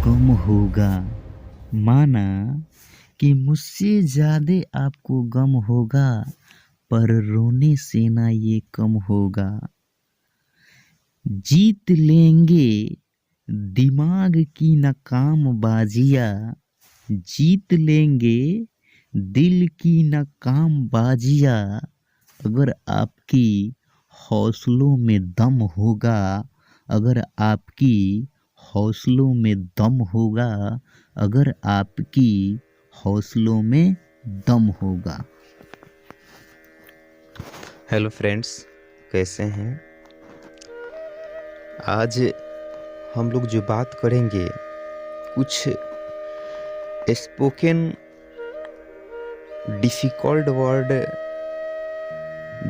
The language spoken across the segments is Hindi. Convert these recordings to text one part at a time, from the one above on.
गम होगा। माना कि मुझसे ज़्यादा आपको गम होगा, पर रोने से ना ये कम होगा। जीत लेंगे दिमाग की नाकाम बाजियाँ, जीत लेंगे दिल की नाकाम बाजियाँ। अगर आपकी हौसलों में दम होगा, अगर आपकी हौसलों में दम होगा, अगर आपकी हौसलों में दम होगा। हेलो फ्रेंड्स, कैसे हैं? आज हम लोग जो बात करेंगे कुछ स्पोकन डिफ़िकल्ट वर्ड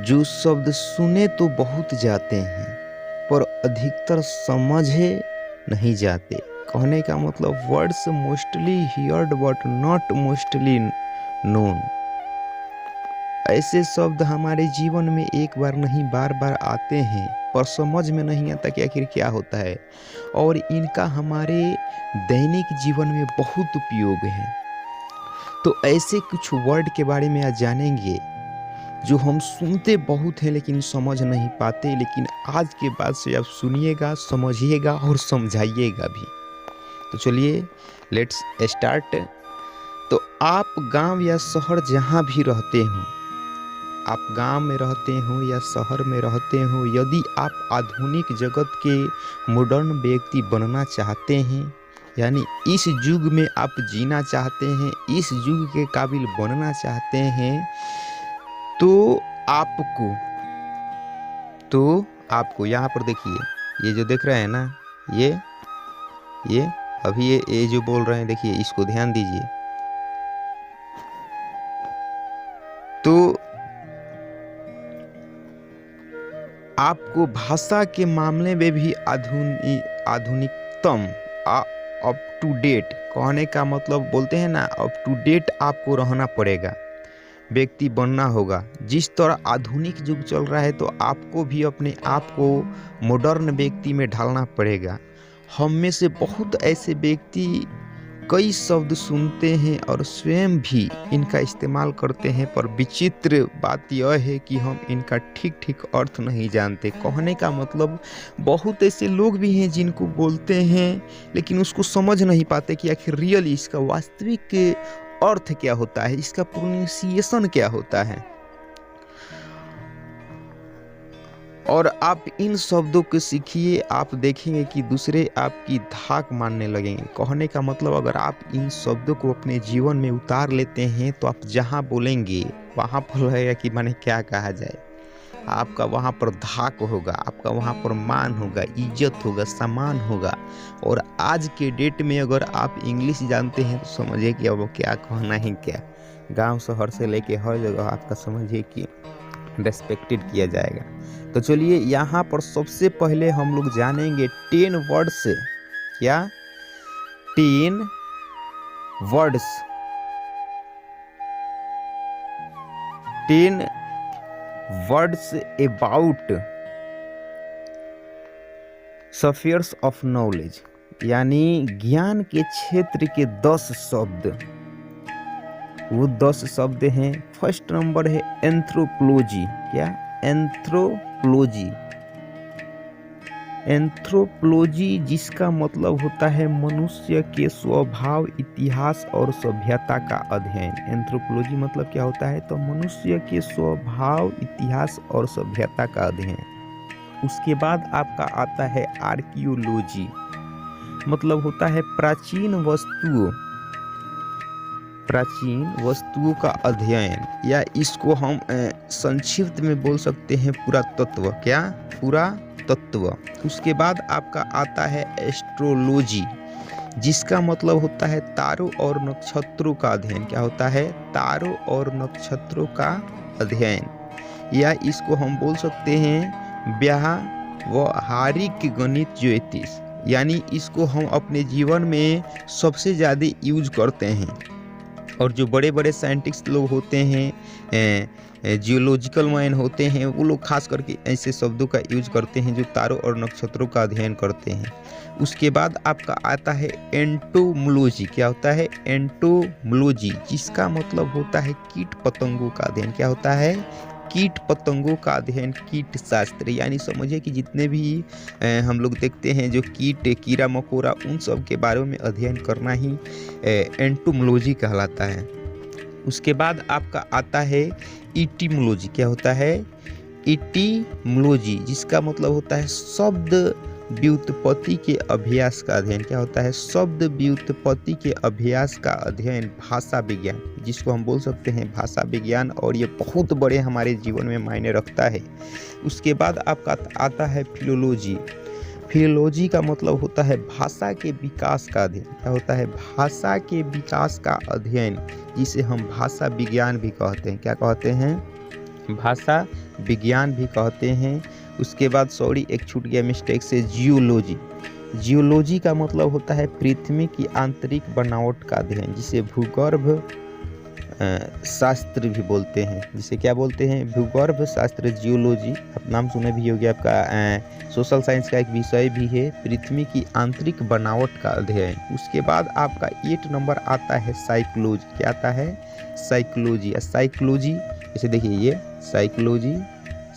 जो शब्द सुने तो बहुत जाते हैं पर अधिकतर समझे नहीं जाते। कहने का मतलब words mostly heard but not mostly known. ऐसे शब्द हमारे जीवन में एक बार नहीं बार बार आते हैं पर समझ में नहीं आता कि आखिर क्या होता है, और इनका हमारे दैनिक जीवन में बहुत उपयोग है। तो ऐसे कुछ वर्ड के बारे में आज जानेंगे जो हम सुनते बहुत हैं लेकिन समझ नहीं पाते, लेकिन आज के बाद से आप सुनिएगा, समझिएगा और समझाइएगा भी। तो चलिए लेट्स स्टार्ट। तो आप गांव या शहर जहां भी रहते हो, आप गांव में रहते हो या शहर में रहते हो, यदि आप आधुनिक जगत के मॉडर्न व्यक्ति बनना चाहते हैं, यानी इस युग में आप जीना चाहते हैं, इस युग के काबिल बनना चाहते हैं, तो आपको यहाँ पर देखिए, ये जो देख रहे हैं ना, ये अभी ये जो बोल रहे हैं, देखिए इसको ध्यान दीजिए। तो आपको भाषा के मामले में भी आधुनिकतम अप टू डेट, कहने का मतलब बोलते हैं ना, अप टू डेट आपको रहना पड़ेगा, व्यक्ति बनना होगा। जिस तरह आधुनिक युग चल रहा है तो आपको भी अपने आप को मॉडर्न व्यक्ति में ढालना पड़ेगा। हम में से बहुत ऐसे व्यक्ति कई शब्द सुनते हैं और स्वयं भी इनका इस्तेमाल करते हैं, पर विचित्र बात यह है कि हम इनका ठीक ठीक अर्थ नहीं जानते। कहने का मतलब बहुत ऐसे लोग भी हैं जिनको बोलते हैं लेकिन उसको समझ नहीं पाते कि आखिर रियली इसका वास्तविक अर्थ क्या होता है, इसका प्रोनाउंसिएशन क्या होता है। और आप इन शब्दों को सीखिए, आप देखेंगे कि दूसरे आपकी धाक मानने लगेंगे। कहने का मतलब अगर आप इन शब्दों को अपने जीवन में उतार लेते हैं तो आप जहां बोलेंगे वहां पर लगेगा कि माने क्या कहा जाए, आपका वहां पर धाक होगा, आपका वहां पर मान होगा, इज्जत होगा, सम्मान होगा। और आज के डेट में अगर आप इंग्लिश जानते हैं तो समझिए कि अब क्या कहना है, क्या गांव शहर से लेके हर जगह आपका समझिए कि रेस्पेक्टेड किया जाएगा। तो चलिए यहाँ पर सबसे पहले हम लोग जानेंगे 10 वर्ड्स। क्या? 10 words, 10 words about spheres of knowledge, यानी ज्ञान के क्षेत्र के 10 शब्द। वो 10 शब्द हैं। फर्स्ट नंबर है एंथ्रोपोलॉजी। क्या? एंथ्रोपोलॉजी। एंथ्रोपोलॉजी जिसका मतलब होता है मनुष्य के स्वभाव, इतिहास और सभ्यता का अध्ययन। एंथ्रोपोलॉजी मतलब क्या होता है? तो मनुष्य के स्वभाव, इतिहास और सभ्यता का अध्ययन। उसके बाद आपका आता है आर्कियोलॉजी, मतलब होता है प्राचीन वस्तुओं का अध्ययन, या इसको हम संक्षिप्त में बोल सकते हैं पुरातत्व। क्या? पुरातत्व। उसके बाद आपका आता है एस्ट्रोलॉजी, जिसका मतलब होता है तारों और नक्षत्रों का अध्ययन। क्या होता है? तारों और नक्षत्रों का अध्ययन। या इसको हम बोल सकते हैं व्यावहारिक गणित ज्योतिष, यानी इसको हम अपने जीवन में सबसे ज़्यादा यूज करते हैं। और जो बड़े बड़े साइंटिस्ट लोग होते हैं, जियोलॉजिकल मैन होते हैं, वो लोग खास करके ऐसे शब्दों का यूज करते हैं जो तारों और नक्षत्रों का अध्ययन करते हैं। उसके बाद आपका आता है एंटोमोलॉजी। क्या होता है? एंटोमोलॉजी, जिसका मतलब होता है कीट पतंगों का अध्ययन। क्या होता है? कीट पतंगों का अध्ययन, कीट शास्त्र। यानी समझिए कि जितने भी हम लोग देखते हैं जो कीट, कीड़ा मकोड़ा, उन सब के बारे में अध्ययन करना ही एंटोमोलॉजी कहलाता है। उसके बाद आपका आता है इटिमोलॉजी। क्या होता है? इटिमोलॉजी, जिसका मतलब होता है शब्द व्युत्पत्ति के अभ्यास का अध्ययन। क्या होता है? शब्द व्युत्पत्ति के अभ्यास का अध्ययन, भाषा विज्ञान, जिसको हम बोल सकते हैं भाषा विज्ञान, और ये बहुत बड़े हमारे जीवन में मायने रखता है। उसके बाद आपका आता है फिलोलॉजी। फिलोलॉजी का मतलब होता है भाषा के विकास का अध्ययन। क्या होता है? भाषा के विकास का अध्ययन, जिसे हम भाषा विज्ञान भी कहते हैं। क्या कहते हैं? भाषा विज्ञान भी कहते हैं। उसके बाद एक छूट गया मिस्टेक से, जियोलॉजी। जियोलॉजी का मतलब होता है पृथ्वी की आंतरिक बनावट का अध्ययन, जिसे भूगर्भ शास्त्र भी बोलते हैं। जिसे क्या बोलते हैं? भूगर्भ शास्त्र, जियोलॉजी। आप नाम सुने भी होंगे, आपका सोशल साइंस का एक विषय भी है, पृथ्वी की आंतरिक बनावट का अध्ययन। उसके बाद आपका 8 नंबर आता है साइकोलॉजी। क्या आता है? साइकोलॉजी। साइकोलॉजी जैसे देखिए, ये साइकोलॉजी,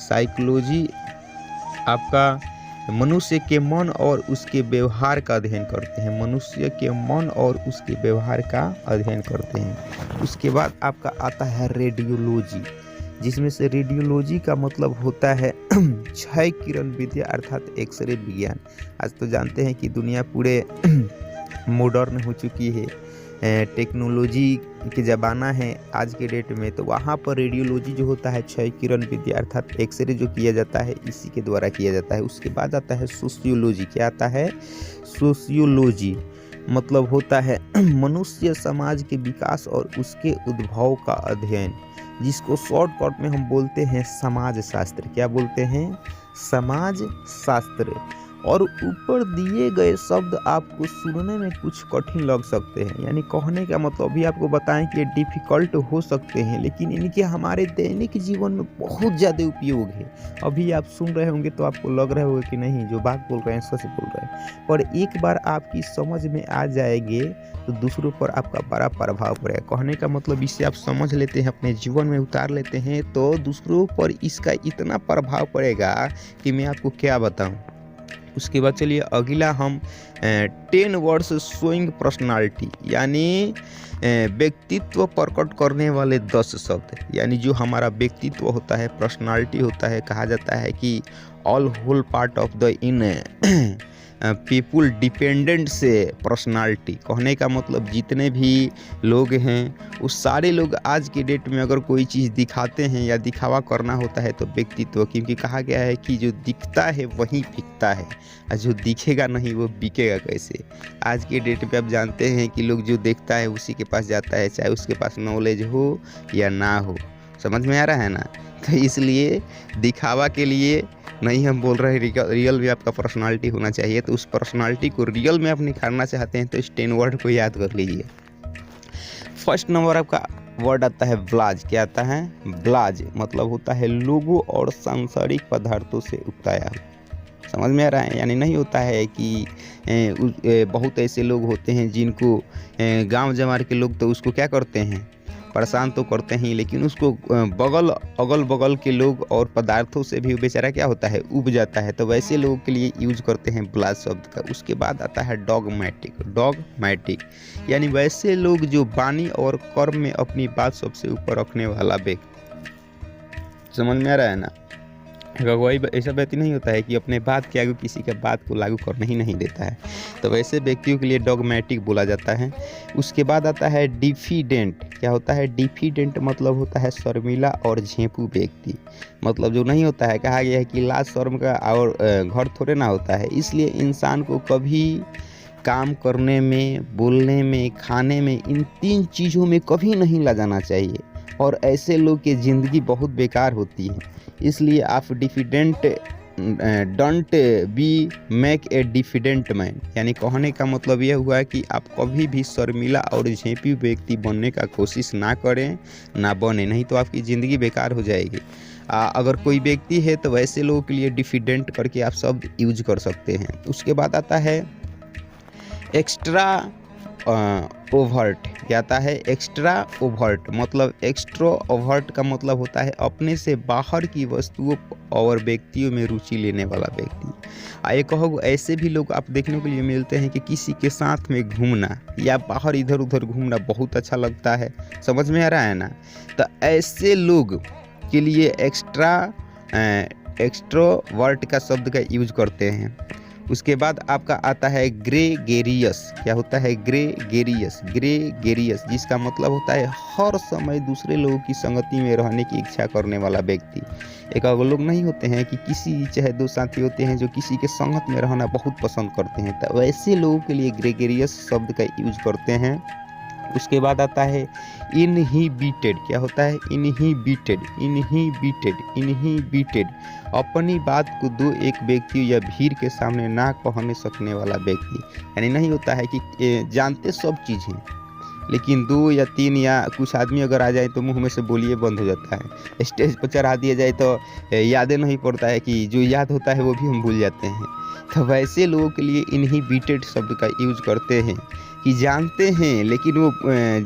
साइकोलॉजी आपका मनुष्य के मन और उसके व्यवहार का अध्ययन करते हैं। मनुष्य के मन और उसके व्यवहार का अध्ययन करते हैं। उसके बाद आपका आता है रेडियोलॉजी, जिसमें से रेडियोलॉजी का मतलब होता है क्षय किरण विद्या, अर्थात एक्सरे विज्ञान। आज तो जानते हैं कि दुनिया पूरे मॉडर्न हो चुकी है, टेक्नोलॉजी के ज़माना है आज के डेट में, तो वहाँ पर रेडियोलॉजी जो होता है क्षय किरण विद्या, अर्थात एक्सरे जो किया जाता है, इसी के द्वारा किया जाता है। उसके बाद आता है सोशियोलॉजी। क्या आता है? सोशियोलॉजी मतलब होता है मनुष्य समाज के विकास और उसके उद्भव का अध्ययन, जिसको शॉर्टकट में हम बोलते हैं समाज शास्त्र। क्या बोलते हैं? समाज शास्त्र। और ऊपर दिए गए शब्द आपको सुनने में कुछ कठिन लग सकते हैं, यानी कहने का मतलब भी आपको बताएं कि ये डिफ़िकल्ट हो सकते हैं, लेकिन इनके हमारे दैनिक जीवन में बहुत ज़्यादा उपयोग है। अभी आप सुन रहे होंगे तो आपको लग रहा होगा कि नहीं, जो बात बोल रहे हैं सच बोल रहे हैं, पर एक बार आपकी समझ में आ जाएंगे तो दूसरों पर आपका बड़ा प्रभाव पड़ेगा। कहने का मतलब इसे आप समझ लेते हैं, अपने जीवन में उतार लेते हैं, तो दूसरों पर इसका इतना प्रभाव पड़ेगा कि मैं आपको क्या बताऊँ। उसके बाद चलिए अगला हम 10 वर्ड्स शोइंग पर्सनालिटी, यानी व्यक्तित्व प्रकट करने वाले 10 शब्द, यानी जो हमारा व्यक्तित्व होता है, पर्सनालिटी होता है, कहा जाता है कि all whole part of the in people dependent से पर्सनालिटी। कहने का मतलब जितने भी लोग हैं वो सारे लोग आज के डेट में अगर कोई चीज़ दिखाते हैं या दिखावा करना होता है तो व्यक्तित्व, क्योंकि कहा गया है कि जो दिखता है वही बिकता है, और जो दिखेगा नहीं वो बिकेगा कैसे। आज के डेट पे आप जानते हैं कि लोग जो देखता है उसी के पास जाता है, चाहे उसके पास नॉलेज हो या ना हो। समझ में आ रहा है ना? तो इसलिए दिखावा के लिए नहीं हम बोल रहे, रियल में आपका पर्सनालिटी होना चाहिए। तो उस पर्सनालिटी को रियल में आप निखारना चाहते हैं तो इस 10 वर्ड को याद कर लीजिए। फर्स्ट नंबर आपका वर्ड आता है ब्लाज। क्या आता है? ब्लाज मतलब होता है लोगों और सांसारिक पदार्थों से उगताया। समझ में आ रहा है? यानी नहीं होता है कि बहुत ऐसे लोग होते हैं जिनको गांव जमार के लोग तो उसको क्या करते हैं, परेशान तो करते हैं, लेकिन उसको अगल बगल के लोग और पदार्थों से भी बेचारा क्या होता है, उब जाता है। तो वैसे लोगों के लिए यूज करते हैं ब्लाज शब्द का। उसके बाद आता है डॉगमैटिक। डॉगमैटिक यानी वैसे लोग जो वाणी और कर्म में अपनी बात सबसे ऊपर रखने वाला व्यक्ति। समझ में आ रहा है ना? कोई ऐसा व्यक्ति नहीं होता है कि अपने बात के आगे किसी का बात को लागू करने ही नहीं देता है, तो वैसे व्यक्तियों के लिए डॉगमैटिक बोला जाता है। उसके बाद आता है डिफिडेंट। क्या होता है? डिफिडेंट मतलब होता है शर्मिला और झेंपू व्यक्ति। मतलब जो नहीं होता है, कहा गया है कि लाज शर्म का और घर थोड़े ना होता है, इसलिए इंसान को कभी काम करने में, बोलने में, खाने में, इन 3 चीज़ों में कभी नहीं लजाना चाहिए, और ऐसे लोग की ज़िंदगी बहुत बेकार होती है। इसलिए आप diffident don't be make a diffident man, यानी कहने का मतलब यह हुआ कि आप कभी भी शर्मिला और झेंपी व्यक्ति बनने का कोशिश ना करें, ना बने, नहीं तो आपकी ज़िंदगी बेकार हो जाएगी। अगर कोई व्यक्ति है तो वैसे लोगों के लिए डिफिडेंट करके आप शब्द यूज कर सकते हैं। उसके बाद आता है एक्स्ट्रा ओवर्ट। क्या आता है? एक्स्ट्रा ओवर्ट, मतलब एक्स्ट्रा ओवर्ट का मतलब होता है अपने से बाहर की वस्तुओं और व्यक्तियों में रुचि लेने वाला व्यक्ति। आइए कहो, ऐसे भी लोग आप देखने के लिए मिलते हैं कि किसी के साथ में घूमना या बाहर इधर उधर घूमना बहुत अच्छा लगता है, समझ में आ रहा है ना? तो ऐसे लोग के लिए एक्स्ट्रोवर्ट का शब्द का यूज करते हैं। उसके बाद आपका आता है ग्रेगेरियस। क्या होता है? ग्रेगेरियस, जिसका मतलब होता है हर समय दूसरे लोगों की संगति में रहने की इच्छा करने वाला व्यक्ति। एक अगर लोग नहीं होते हैं कि किसी, चाहे दो साथी होते हैं जो किसी के संगत में रहना बहुत पसंद करते हैं, तो वैसे लोगों के लिए ग्रेगेरियस शब्द का यूज करते हैं। उसके बाद आता है इनहिबिटेड। क्या होता है? इनहिबिटेड, अपनी बात को दो एक व्यक्ति या भीड़ के सामने ना कहने सकने वाला व्यक्ति। यानी नहीं होता है कि जानते सब चीज़ हैं, लेकिन दो या तीन या कुछ आदमी अगर आ जाए तो मुंह में से बोलिए बंद हो जाता है। स्टेज पर चढ़ा दिया जाए तो यादें नहीं पड़ता है, कि जो याद होता है वो भी हम भूल जाते हैं। तो वैसे लोगों के लिए इनहिबिटेड शब्द का यूज करते हैं कि जानते हैं लेकिन वो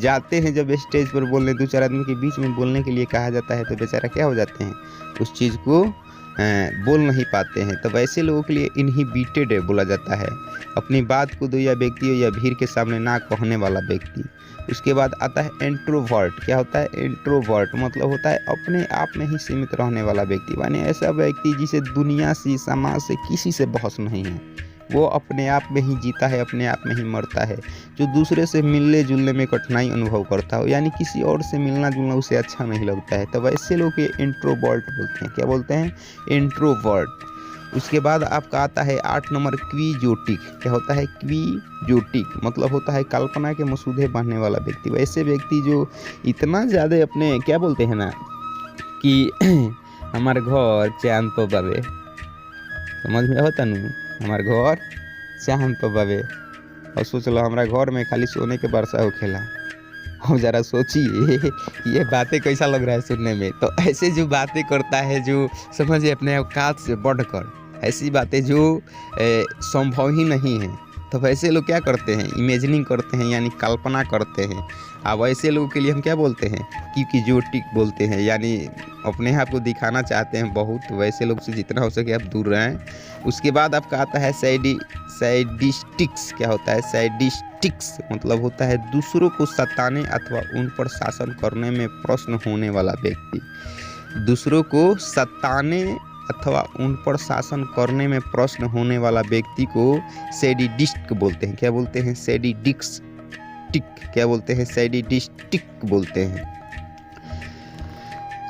जाते हैं जब स्टेज पर बोलने, दो चार आदमी के बीच में बोलने के लिए कहा जाता है तो बेचारा क्या हो जाते हैं, उस चीज़ को बोल नहीं पाते हैं। तो वैसे लोगों के लिए इनहिबिटेड बोला जाता है, अपनी बात को दो या व्यक्ति या भीड़ के सामने ना कहने वाला व्यक्ति। उसके बाद आता है इंट्रोवर्ट। क्या होता है? इंट्रोवर्ट मतलब होता है अपने आप में ही सीमित रहने वाला व्यक्ति, यानी ऐसा व्यक्ति जिसे दुनिया से, समाज से किसी से बहस नहीं है, वो अपने आप में ही जीता है, अपने आप में ही मरता है, जो दूसरे से मिलने जुलने में कठिनाई अनुभव करता हो, यानी किसी और से मिलना जुलना उसे अच्छा नहीं लगता है। तो वैसे लोग ये इंट्रोवर्ट बोलते हैं। क्या बोलते हैं? इंट्रोवर्ट। उसके बाद आपका आता है 8 नंबर क्विजोटिक। क्या होता है? क्विजोटिक मतलब होता है कल्पना के मसूदे बांधने वाला व्यक्ति। वैसे व्यक्ति जो इतना ज़्यादा अपने, क्या बोलते हैं ना, कि हमारे घर चांद पर बाबे, समझ में होता नू, हमारे घर चांद पर बाबे, और सोच लो हमारा घर में खाली सोने के वर्षा हो खेला। हम ज़रा सोचिए ये बातें कैसा लग रहा है सुनने में। तो ऐसे जो बातें करता है, जो समझिए अपने औकात से बढ़कर ऐसी बातें जो संभव ही नहीं है, तो वैसे लोग क्या करते हैं? इमेजिनिंग करते हैं, यानी कल्पना करते हैं। अब ऐसे लोगों के लिए हम क्या बोलते हैं? क्विजोटिक बोलते हैं, यानी अपने आप को दिखाना चाहते हैं बहुत। वैसे लोग से जितना हो सके आप दूर रहें। उसके बाद आपका आता है सैडिस्टिक्स। क्या होता है? सैडिस्टिक्स मतलब होता है दूसरों को सताने अथवा उन पर शासन करने में प्रश्न होने वाला व्यक्ति। दूसरों को सताने अथवा उन पर शासन करने में प्रश्न होने वाला व्यक्ति को सैडिस्ट बोलते हैं। क्या बोलते हैं? सैडिस्टिक। क्या बोलते हैं? सैडिस्टिक बोलते हैं।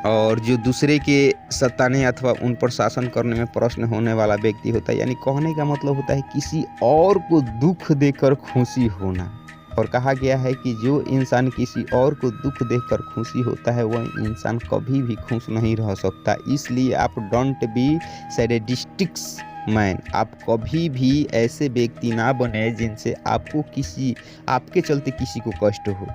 और जो दूसरे के सताने अथवा उन पर शासन करने में प्रश्न होने वाला व्यक्ति होता है, यानी कहने का मतलब होता है किसी और को दुख देकर खुशी होना। और कहा गया है कि जो इंसान किसी और को दुख देखकर खुशी होता है वह इंसान कभी भी खुश नहीं रह सकता। इसलिए आप डोंट बी सैडिस्टिक्स मैन, आप कभी भी ऐसे व्यक्ति ना बने जिनसे आपके चलते किसी को कष्ट हो।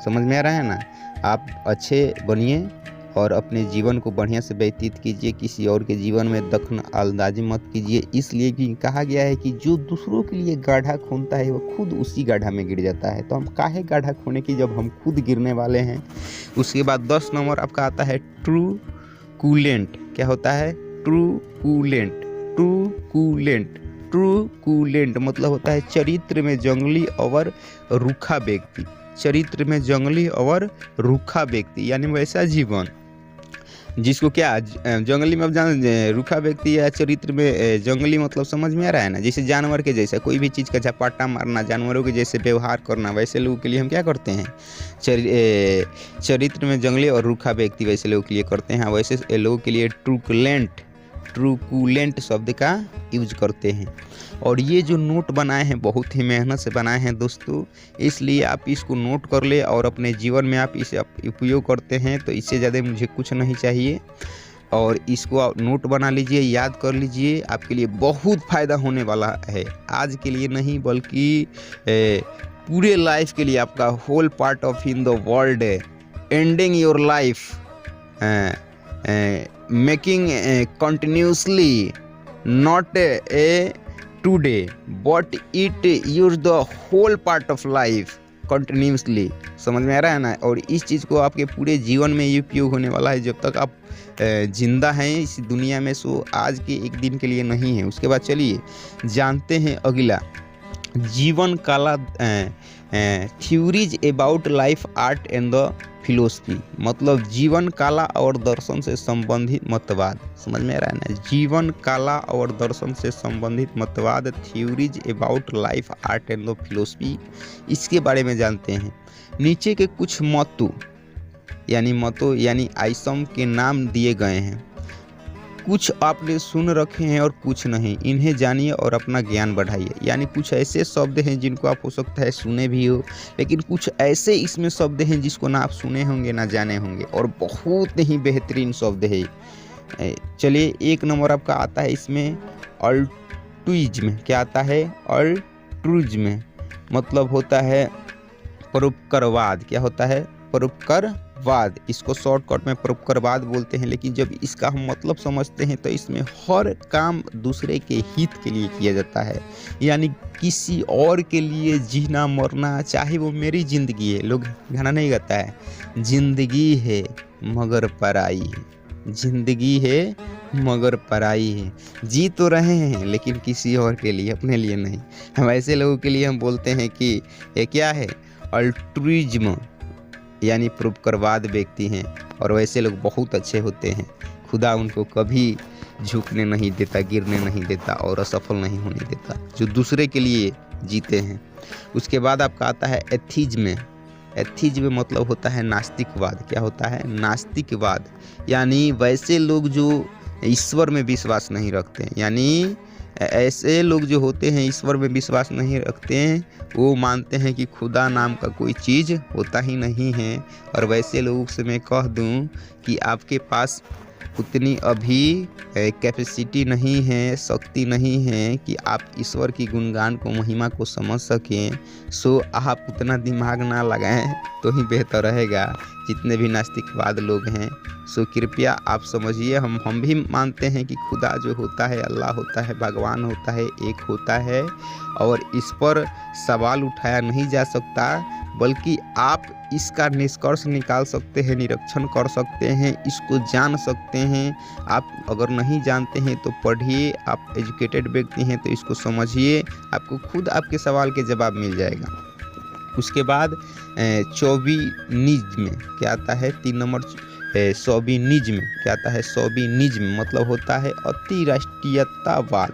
समझ में आ रहा है ना? आप अच्छे बनिए और अपने जीवन को बढ़िया से व्यतीत कीजिए, किसी और के जीवन में दखल अंदाजी मत कीजिए। इसलिए कि कहा गया है कि जो दूसरों के लिए गाढ़ा खोदता है वह खुद उसी गाढ़ा में गिर जाता है। तो हम काहे गाढ़ा खोने की जब हम खुद गिरने वाले हैं। उसके बाद 10 नंबर आपका आता है ट्रू कूलेंट। क्या होता है? ट्रू कूलेंट मतलब होता है चरित्र में जंगली और रूखा व्यक्ति। चरित्र में जंगली और रूखा व्यक्ति, यानी वैसा जीवन जिसको क्या जंगली में, अब जान रूखा व्यक्ति या चरित्र में जंगली मतलब समझ में आ रहा है ना? जैसे जानवर के जैसा कोई भी चीज़ का झपाटा मारना, जानवरों के जैसे व्यवहार करना, वैसे लोगों के लिए हम क्या करते हैं? चरित्र में जंगली और रूखा व्यक्ति वैसे लोगों के लिए करते हैं। वैसे लोगों के लिए ट्रूकुलेंट शब्द का यूज करते हैं। और ये जो नोट बनाए हैं बहुत ही मेहनत से बनाए हैं दोस्तों, इसलिए आप इसको नोट कर ले और अपने जीवन में आप इसे उपयोग करते हैं, तो इससे ज़्यादा मुझे कुछ नहीं चाहिए। और इसको आप नोट बना लीजिए, याद कर लीजिए, आपके लिए बहुत फ़ायदा होने वाला है। आज के लिए नहीं बल्कि पूरे लाइफ के लिए, आपका whole part of in the world, ending your life, making continuously not a today but it use the whole part of life continuously. समझ में आ रहा है ना। और इस चीज़ को आपके पूरे जीवन में ये उपयोग होने वाला है जब तक आप जिंदा हैं इस दुनिया में। सो आज के एक दिन के लिए नहीं है। उसके बाद चलिए जानते हैं अगला, जीवन काला theories about life, art and the philosophy. मतलब जीवन कला और दर्शन से संबंधित मतवाद। समझ में आ रहा है ना। जीवन कला और दर्शन से संबंधित मतवाद, theories about life, art and the philosophy, इसके बारे में जानते हैं। नीचे के कुछ मतों यानी आइसम के नाम दिए गए हैं। कुछ आपने सुन रखे हैं और कुछ नहीं। इन्हें जानिए और अपना ज्ञान बढ़ाइए। यानी कुछ ऐसे शब्द हैं जिनको आप हो सकता है सुने भी हो, लेकिन कुछ ऐसे इसमें शब्द हैं जिसको ना आप सुने होंगे ना जाने होंगे, और बहुत ही बेहतरीन शब्द है। चलिए 1 नंबर आपका आता है इसमें अल्ट्रुइज्म। क्या आता है? अल्ट्रुइज्म मतलब होता है परोपकारवाद। क्या होता है? परोपकारवाद। इसको शॉर्टकट में परोपकारवाद बोलते हैं, लेकिन जब इसका हम मतलब समझते हैं तो इसमें हर काम दूसरे के हित के लिए किया जाता है। यानी किसी और के लिए जीना मरना, चाहे वो मेरी ज़िंदगी है, लोग गाना नहीं गाता है, जिंदगी है मगर पराई है, जिंदगी है मगर पराई है। जी तो रहे हैं लेकिन किसी और के लिए, अपने लिए नहीं। हम ऐसे लोगों के लिए हम बोलते हैं कि ये क्या है? अल्ट्रुइज्म यानी परोपकारवाद व्यक्ति हैं। और वैसे लोग बहुत अच्छे होते हैं। खुदा उनको कभी झुकने नहीं देता, गिरने नहीं देता और असफल नहीं होने देता, जो दूसरे के लिए जीते हैं। उसके बाद आपका आता है एथिज्म। एथिज्म मतलब होता है नास्तिकवाद। क्या होता है? नास्तिकवाद यानी वैसे लोग जो ईश्वर में विश्वास नहीं रखते। यानी ऐसे लोग जो होते हैं ईश्वर में विश्वास नहीं रखते हैं, वो मानते हैं कि खुदा नाम का कोई चीज़ होता ही नहीं है। और वैसे लोगों से मैं कह दूं कि आपके पास उतनी अभी कैपेसिटी नहीं है, शक्ति नहीं है कि आप ईश्वर की गुणगान को, महिमा को समझ सकें। सो आप उतना दिमाग ना लगाएं तो ही बेहतर रहेगा। जितने भी नास्तिकवाद लोग हैं, सो कृपया आप समझिए, हम भी मानते हैं कि खुदा जो होता है, अल्लाह होता है, भगवान होता है, एक होता है, और इस पर सवाल उठाया नहीं जा सकता, बल्कि आप इसका निष्कर्ष निकाल सकते हैं, निरीक्षण कर सकते हैं, इसको जान सकते हैं। आप अगर नहीं जानते हैं तो पढ़िए, आप एजुकेटेड व्यक्ति हैं तो इसको समझिए, आपको खुद आपके सवाल के जवाब मिल जाएगा। उसके बाद चौबीनिज्म क्या आता है? 3 नंबर शोविनिज्म। क्या आता है? शोविनिज्म मतलब होता है अति राष्ट्रीयतावाद।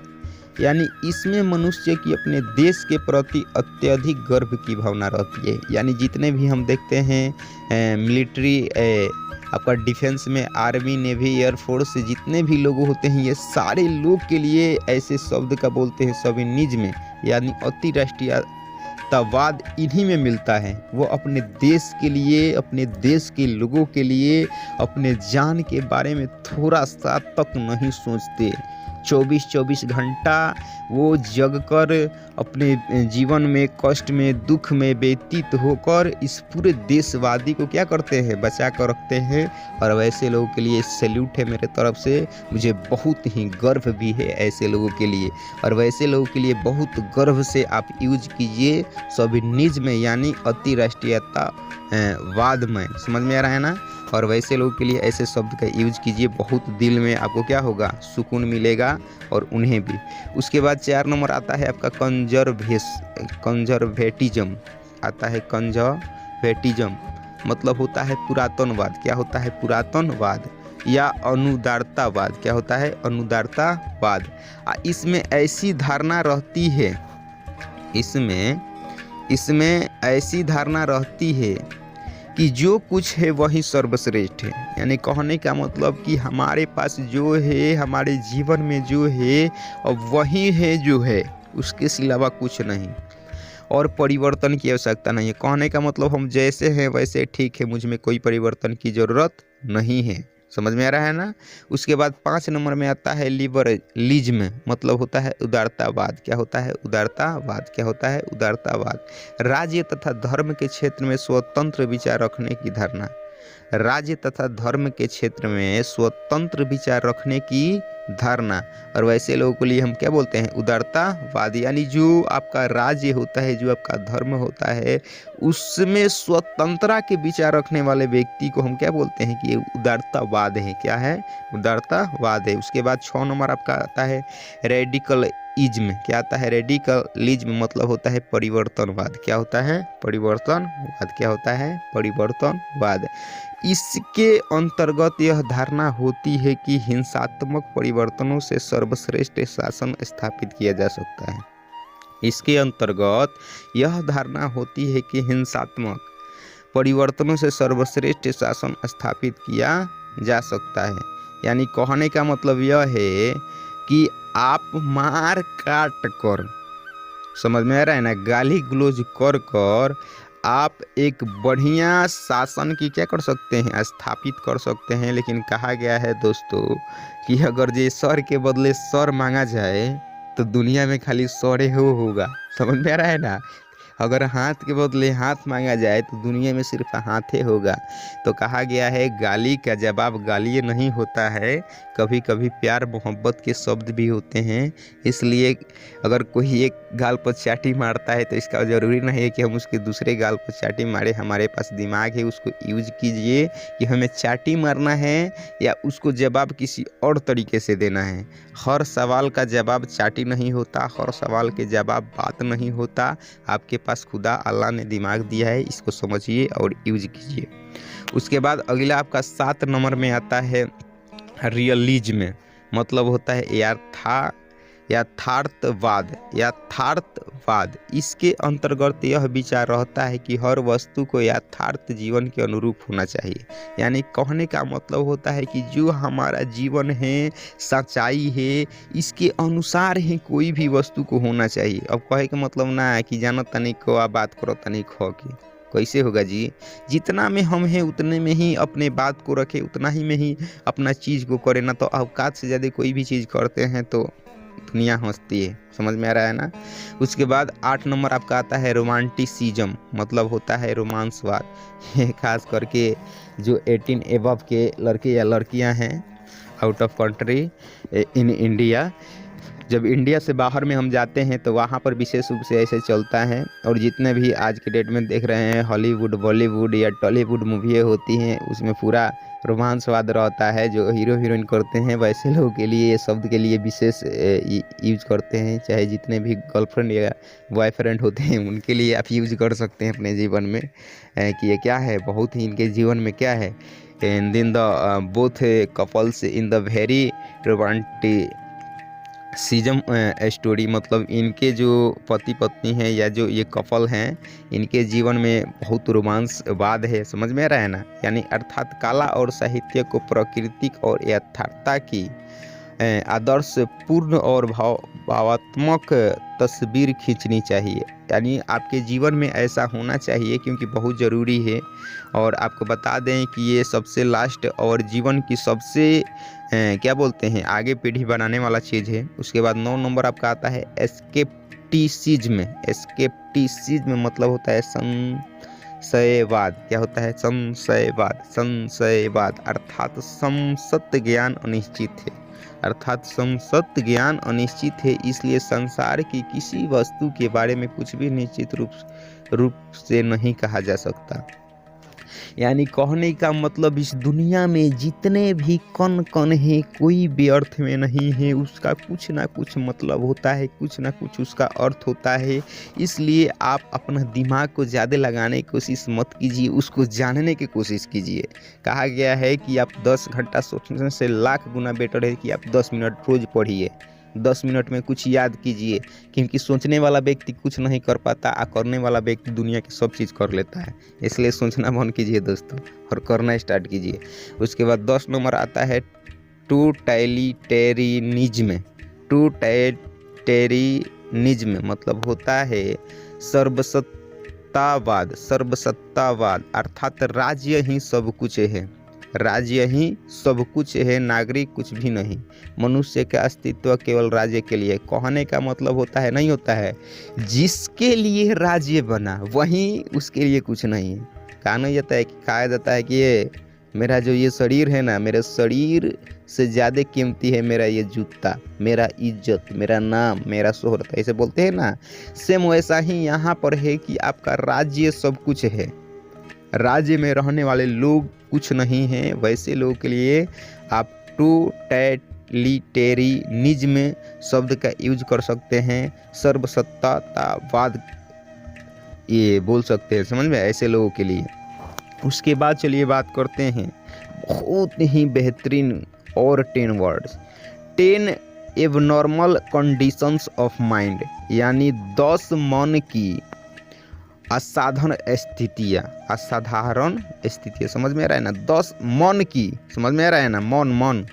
यानी इसमें मनुष्य की अपने देश के प्रति अत्यधिक गर्व की भावना रहती है। यानी जितने भी हम देखते हैं मिलिट्री, आपका डिफेंस में आर्मी, नेवी, एयरफोर्स, जितने भी लोग होते हैं, ये सारे लोग के लिए ऐसे शब्द का बोलते हैं शोविनिज्म यानी अति राष्ट्रीयतावाद। इन्हीं में मिलता है। वो अपने देश के लिए, अपने देश के लोगों के लिए, अपने जान के बारे में थोड़ा सा तक नहीं सोचते। 24 घंटा वो जग कर अपने जीवन में, कष्ट में, दुख में व्यतीत होकर इस पूरे देशवादी को क्या करते हैं? बचा कर रखते हैं। और वैसे लोगों के लिए सैल्यूट है मेरे तरफ से। मुझे बहुत ही गर्व भी है ऐसे लोगों के लिए। और वैसे लोगों के लिए बहुत गर्व से आप यूज कीजिए शोविनिज्म यानी अति राष्ट्रीयतावाद में। समझ में आ रहा है ना। और वैसे लोगों के लिए ऐसे शब्द का यूज कीजिए, बहुत दिल में आपको क्या होगा? सुकून मिलेगा, और उन्हें भी। उसके बाद 4 नंबर आता है आपका कंजर्वेटिज्म आता है। कंजर्वेटिज्म मतलब होता है पुरातनवाद। क्या होता है? पुरातनवाद या अनुदारतावाद। क्या होता है? अनुदारतावाद। इसमें ऐसी धारणा रहती है, इसमें ऐसी धारणा रहती है कि जो कुछ है वही सर्वश्रेष्ठ है। यानी कहने का मतलब कि हमारे पास जो है, हमारे जीवन में जो है, अब वही है जो है, उसके सिवा कुछ नहीं, और परिवर्तन की आवश्यकता नहीं है। कहने का मतलब हम जैसे हैं वैसे ठीक है, मुझ में कोई परिवर्तन की ज़रूरत नहीं है। समझ में आ रहा है ना। उसके बाद 5 नंबर में आता है लिबरलिज्म, मतलब होता है उदारतावाद। क्या होता है? उदारतावाद। क्या होता है? उदारतावाद। राज्य तथा धर्म के क्षेत्र में स्वतंत्र विचार रखने की धारणा। राज्य तथा धर्म के क्षेत्र में स्वतंत्र विचार रखने की धारणा। और वैसे लोगों के लिए हम क्या बोलते हैं? उदारतावाद। यानी जो आपका राज्य होता है, जो आपका धर्म होता है, उसमें स्वतंत्रता के विचार रखने वाले व्यक्ति को हम क्या बोलते हैं कि ये उदारतावाद है। क्या है? उदारतावाद है। उसके बाद 6 नंबर आपका आता है रेडिकलिज्म। क्या आता है? रेडिकलिज्म मतलब होता है परिवर्तनवाद। क्या होता है? परिवर्तनवाद। क्या होता है? परिवर्तनवाद। इसके अंतर्गत यह धारणा होती है कि हिंसात्मक परिवर्तनों से सर्वश्रेष्ठ शासन स्थापित किया जा सकता है। इसके अंतर्गत यह धारणा होती है कि हिंसात्मक परिवर्तनों से सर्वश्रेष्ठ शासन स्थापित किया जा सकता है। यानी कहने का मतलब यह है कि आप मार काट कर, समझ में आ रहा है ना, गाली गलौज कर कर आप एक बढ़िया शासन की क्या कर सकते हैं? स्थापित कर सकते हैं। लेकिन कहा गया है दोस्तों कि अगर ये सर के बदले सर मांगा जाए तो दुनिया में खाली सरे होगा। समझ में आ रहा है ना। अगर हाथ के बदले हाथ मांगा जाए तो दुनिया में सिर्फ हाथे होगा। तो कहा गया है गाली का जवाब गाली नहीं होता है, कभी कभी प्यार मोहब्बत के शब्द भी होते हैं। इसलिए अगर कोई एक गाल पर चाटी मारता है तो इसका ज़रूरी नहीं है कि हम उसके दूसरे गाल पर चाटी मारे। हमारे पास दिमाग है, उसको यूज कीजिए कि हमें चाटी मारना है या उसको जवाब किसी और तरीके से देना है। हर सवाल का जवाब चाटी नहीं होता, हर सवाल के जवाब बात नहीं होता। आपके पास खुदा अल्लाह ने दिमाग दिया है, इसको समझिए और यूज कीजिए। उसके बाद अगला आपका 7 नंबर में आता है रियलिज्म, मतलब होता है यथार्थवाद। इसके अंतर्गत यह विचार रहता है कि हर वस्तु को यथार्थ जीवन के अनुरूप होना चाहिए। यानी कहने का मतलब होता है कि जो हमारा जीवन है, सच्चाई है, इसके अनुसार ही कोई भी वस्तु को होना चाहिए। अब कहे का मतलब ना है कि जानो तनी को आ बात करो तनी खो के, कैसे होगा जी। जितना में हम हैं उतने में ही अपने बात को रखें, उतना ही में ही अपना चीज़ को करें ना। तो औकात से ज़्यादा कोई भी चीज़ करते हैं तो दुनिया हंसती है। समझ में आ रहा है ना। उसके बाद 8 नंबर आपका आता है रोमांटिसिज्म, मतलब होता है रोमांसवाद। ये खास करके जो 18 एबव के लड़के या लड़कियां हैं out of country in India, जब इंडिया से बाहर में हम जाते हैं तो वहाँ पर विशेष रूप से ऐसे चलता है। और जितने भी आज के डेट में देख रहे हैं हॉलीवुड, बॉलीवुड या टॉलीवुड मूवी होती हैं, उसमें पूरा रोमांसवाद रहता है। जो हीरो हीरोइन करते हैं वैसे लोगों के लिए, शब्द के लिए विशेष यूज करते हैं। चाहे जितने भी गर्लफ्रेंड या बॉयफ्रेंड होते हैं उनके लिए आप यूज कर सकते हैं अपने जीवन में कि ये क्या है, बहुत ही इनके जीवन में क्या है। And then the both couples in the very romantic season story, मतलब इनके जो पति पत्नी हैं या जो ये कपल हैं, इनके जीवन में बहुत रोमांसवाद है। समझ में आ रहा है ना। यानी अर्थात कला और साहित्य को प्राकृतिक और यथार्थता की आदर्श पूर्ण और भावात्मक तस्वीर खींचनी चाहिए। यानी आपके जीवन में ऐसा होना चाहिए क्योंकि बहुत ज़रूरी है। और आपको बता दें कि ये सबसे लास्ट और जीवन की सबसे क्या बोलते हैं आगे पीढ़ी बनाने वाला चीज़ है। उसके बाद 9 नंबर आपका आता है एस्केप्टिसिज्म। एस्केप्टिसिज्म मतलब होता है संशयवाद। क्या होता है? संशयवाद अर्थात समसत ज्ञान अनिश्चित है। इसलिए संसार की किसी वस्तु के बारे में कुछ भी निश्चित रूप से नहीं कहा जा सकता। यानी कहने का मतलब इस दुनिया में जितने भी कण हैं कोई व्यर्थ में नहीं है, उसका कुछ ना कुछ मतलब होता है, कुछ ना कुछ उसका अर्थ होता है। इसलिए आप अपना दिमाग को ज़्यादा लगाने की कोशिश मत कीजिए, उसको जानने की कोशिश कीजिए। कहा गया है कि आप 10 घंटा सोचने से लाख गुना बेटर है कि आप 10 मिनट रोज़ पढ़िए। 10 मिनट में कुछ याद कीजिए, क्योंकि सोचने वाला व्यक्ति कुछ नहीं कर पाता और करने वाला व्यक्ति दुनिया की सब चीज़ कर लेता है। इसलिए सोचना बंद कीजिए दोस्तों और करना स्टार्ट कीजिए। उसके बाद 10 नंबर आता है टोटलिटेरियनिज्म मतलब होता है सर्वसत्तावाद। अर्थात राज्य ही सब कुछ है। राज्य ही सब कुछ है, नागरिक कुछ भी नहीं। मनुष्य का अस्तित्व केवल राज्य के लिए। कहने का मतलब होता है, नहीं होता है, जिसके लिए राज्य बना वहीं उसके लिए कुछ नहीं है। कहा जाता है, कहा जाता है कि ये मेरा जो ये शरीर है ना, मेरे शरीर से ज़्यादा कीमती है मेरा ये जूता, मेरा इज्जत, मेरा नाम, मेरा शोहरत, ऐसे बोलते हैं ना। सेम वैसा ही यहाँ पर है कि आपका राज्य सब कुछ है, राज्य में रहने वाले लोग कुछ नहीं हैं। वैसे लोगों के लिए आप टोटलिटेरियनिज्म शब्द का यूज कर सकते हैं, सर्वसत्तावाद ये बोल सकते हैं, समझ में, ऐसे लोगों के लिए। उसके बाद चलिए बात करते हैं बहुत ही बेहतरीन और 10 words, 10 abnormal conditions of mind, यानी 10 मन की असाधारण स्थितियाँ, समझ में आ रहा है ना। 10 मन की, समझ में आ रहा है ना, मन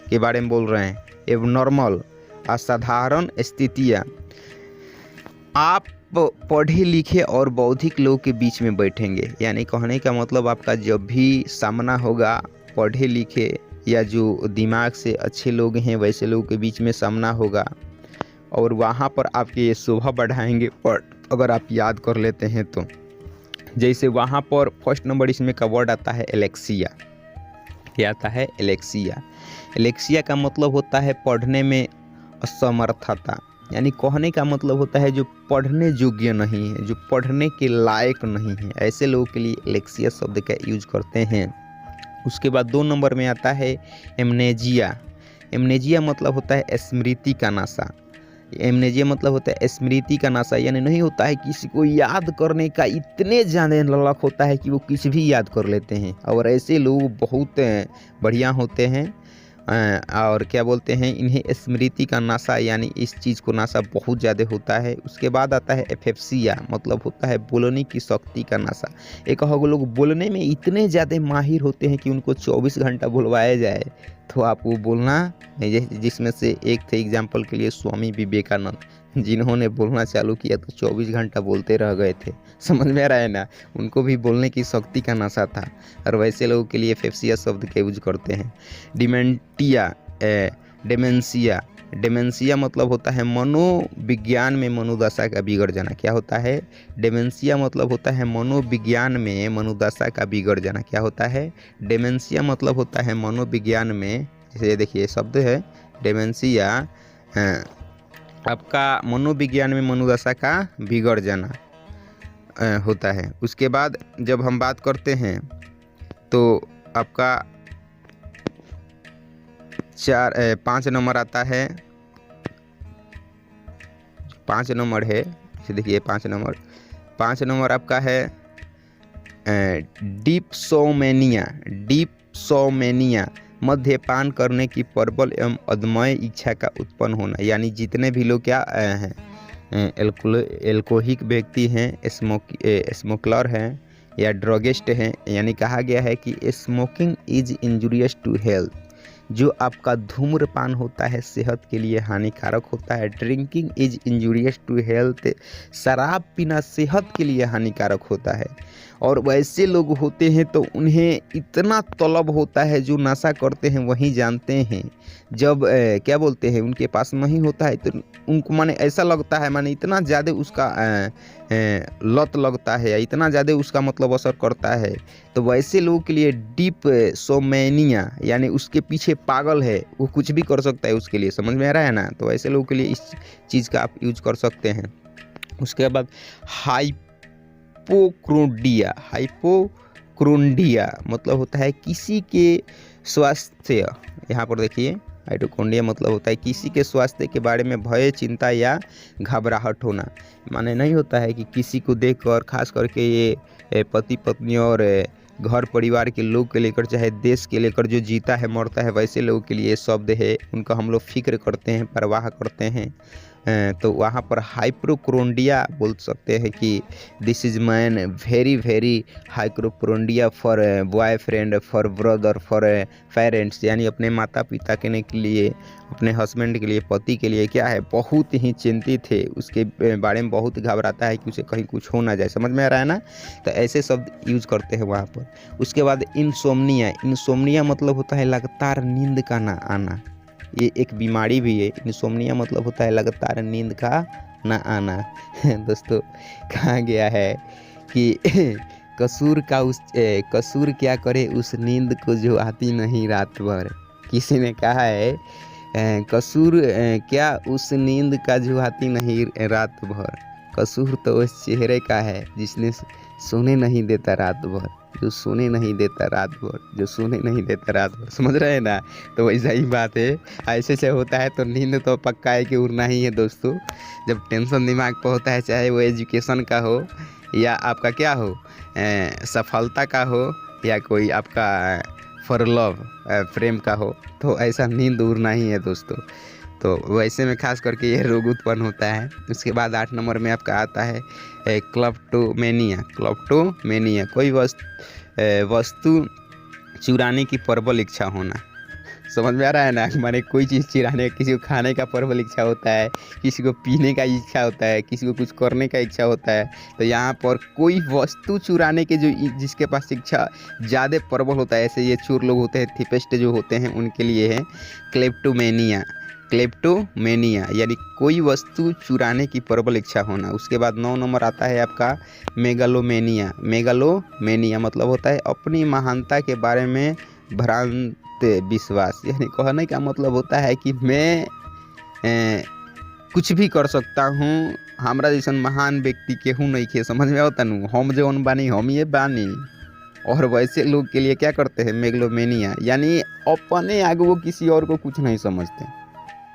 के बारे में बोल रहे हैं। एबनॉर्मल, असाधारण स्थितियाँ। आप पढ़े लिखे और बौद्धिक लोग के बीच में बैठेंगे, यानी कहने का मतलब आपका जब भी सामना होगा पढ़े लिखे या जो दिमाग से अच्छे लोग हैं वैसे लोगों के बीच में सामना होगा, और वहाँ पर आपके ये शोभा बढ़ाएंगे पर अगर आप याद कर लेते हैं तो। जैसे वहाँ पर फर्स्ट नंबर इसमें का वर्ड आता है एलेक्सिया। क्या आता है? एलेक्सिया। एलेक्सिया का मतलब होता है पढ़ने में असमर्थता, यानी कहने का मतलब होता है जो पढ़ने योग्य नहीं है, जो पढ़ने के लायक नहीं है, ऐसे लोगों के लिए एलेक्सिया शब्द का यूज करते हैं। उसके बाद 2 नंबर में आता है एमनेजिया। एमनेजिया मतलब होता है स्मृति का नाशा। एमनेजिया मतलब होता है स्मृति का नाशा, यानी नहीं होता है किसी को याद करने का इतने ज़्यादा ललक होता है कि वो कुछ भी याद कर लेते हैं, और ऐसे लोग बहुत बढ़िया होते हैं। और क्या बोलते हैं, इन्हें स्मृति का नाशा, यानी इस चीज़ को नाशा बहुत ज़्यादा होता है। उसके बाद आता है एफेप्सिया, मतलब होता है बोलने की शक्ति का नाशा। एक लोग बोलने में इतने ज़्यादा माहिर होते हैं कि उनको 24 घंटा बुलवाया जाए तो आप वो बोलना, जिसमें से एक थे एग्जाम्पल के लिए स्वामी विवेकानंद, जिन्होंने बोलना चालू किया तो 24 घंटा बोलते रह गए थे। समझ में आ रहा है ना, उनको भी बोलने की शक्ति का नशा था, और वैसे लोगों के लिए फेफसिया शब्द का यूज करते हैं। डेमेंशिया मतलब होता है मनोविज्ञान में मनोदशा का बिगड़ जाना। क्या होता है? डेमेंशिया मतलब होता है मनोविज्ञान में मनोदशा का बिगड़ जाना। क्या होता है? डेमेंशिया मतलब होता है मनोविज्ञान में, जैसे देखिए शब्द है डेमेंशिया, आपका मनोविज्ञान में मनोदशा का बिगड़ जाना होता है। उसके बाद जब हम बात करते हैं तो आपका 5 नंबर आता है, 5 नंबर है, इसे देखिए 5 नंबर आपका है डिप्सोमेनिया, मद्यपान करने की प्रबल एवं अदम्य इच्छा का उत्पन्न होना। यानी जितने भी लोग क्या हैं एल्कोहलिक व्यक्ति हैं, स्मोकलर हैं या ड्रगिस्ट हैं, यानी कहा गया है कि smoking is injurious to health, जो आपका धूम्रपान होता है सेहत के लिए हानिकारक होता है। Drinking is injurious to health, शराब पीना सेहत के लिए हानिकारक होता है। और वैसे लोग होते हैं तो उन्हें इतना तलब होता है, जो नशा करते हैं वही जानते हैं। जब क्या बोलते हैं उनके पास नहीं होता है तो उनको माने ऐसा लगता है, माने इतना ज़्यादा उसका लत लगता है, या इतना ज़्यादा उसका मतलब असर करता है। तो वैसे लोगों के लिए डिप्सोमेनिया, यानी उसके पीछे पागल है, वो कुछ भी कर सकता है उसके लिए। समझ में आ रहा है ना? तो ऐसे लोगों के लिए इस चीज़ का आप यूज कर सकते हैं। उसके बाद हाइपोक्रोंडिया मतलब होता है किसी के स्वास्थ्य, यहाँ पर देखिए हाइपोक्रोंडिया मतलब होता है किसी के स्वास्थ्य के बारे में भय, चिंता या घबराहट होना। माने नहीं होता है कि किसी को देखकर, खास करके ये पति पत्नी और घर परिवार के लोग के लेकर, चाहे देश के लेकर जो जीता है मरता है, वैसे लोगों के लिए शब्द है, उनका हम लोग फिक्र करते हैं, परवाह करते हैं। तो वहाँ पर हाइपोक्रोंडिया बोल सकते हैं कि this is man very very हाइपोक्रोंडिया for boyfriend, for brother, for parents, यानी अपने माता पिता के लिए, अपने हस्बैंड के लिए, पति के लिए क्या है, बहुत ही चिंतित है, उसके बारे में बहुत घबराता है कि उसे कहीं कुछ हो ना जाए। समझ में आ रहा है ना? तो ऐसे शब्द यूज करते हैं वहाँ पर। उसके बाद इंसोम्निया, इंसोम्निया मतलब होता है लगातार नींद का ना आना, ये एक बीमारी भी है। इंसोम्निया मतलब होता है लगातार नींद का ना आना। दोस्तों कहा गया है कि कसूर क्या करे उस नींद को जो आती नहीं रात भर। किसी ने कहा है कसूर क्या उस नींद का जो आती नहीं रात भर, कसूर तो उस चेहरे का है जिसने सोने नहीं देता रात भर, जो सोने नहीं देता रात भर, जो सोने नहीं देता रात भर। समझ रहे हैं ना? तो वैसा ही बात है, ऐसे से होता है तो नींद तो पक्का है कि उड़ना ही है दोस्तों। जब टेंशन दिमाग पर होता है, चाहे वो एजुकेशन का हो या आपका क्या हो, सफलता का हो, या कोई आपका फॉर लव प्रेम का हो, तो ऐसा नींद उड़ना ही है दोस्तों। तो वैसे में खास करके ये रोग उत्पन्न होता है। उसके बाद 8 नंबर में आपका आता है क्लेप्टोमेनिया। क्लेप्टोमेनिया कोई वस्तु चुराने की प्रबल इच्छा होना। समझ में आ रहा है ना? माने कोई चीज़ चुराने, किसी को खाने का प्रबल इच्छा होता है, किसी को पीने का इच्छा होता है, किसी को कुछ करने का इच्छा होता है। तो यहाँ पर कोई वस्तु चुराने के जिसके पास इच्छा ज़्यादा प्रबल होता है, ऐसे ये चोर लोग होते हैं, थिपेस्ट जो होते हैं, उनके लिए है क्लेप्टोमेनिया। क्लेप्टोमेनिया यानी कोई वस्तु चुराने की प्रबल इच्छा होना। उसके बाद 9 नंबर आता है आपका मेगालोमेनिया। मेगालोमेनिया मतलब होता है अपनी महानता के बारे में भ्रांत विश्वास, यानी कहने का मतलब होता है कि मैं कुछ भी कर सकता हूँ, हमरा जैसन महान व्यक्ति केहू नहीं खे। समझ में आवता नू? हम जौन बानी हम ये बानी। और वैसे लोग के लिए क्या करते हैं, मेगलोमेनिया, यानी अपने आगे वो किसी और को कुछ नहीं समझते।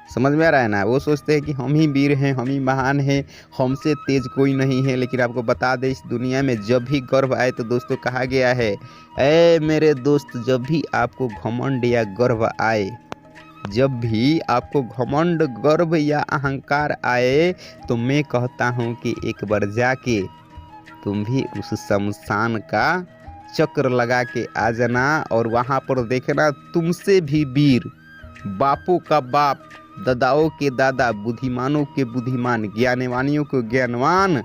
समझ में आ रहा है ना? वो सोचते हैं कि हम ही वीर हैं, हम ही महान हैं, हमसे तेज कोई नहीं है। लेकिन आपको बता दें, इस दुनिया में जब भी गर्व आए तो दोस्तों कहा गया है, ऐ मेरे दोस्त, जब भी आपको घमंड या गर्व आए, जब भी आपको घमंड, गर्व या अहंकार आए, तो मैं कहता हूँ कि एक बार जाके तुम भी उस शमशान का चक्र लगा के आ जाना, और वहाँ पर देखना तुमसे भी वीर, बापों का बाप, दादाओं के दादा, बुद्धिमानों के बुद्धिमान, ज्ञानवानियों के ज्ञानवान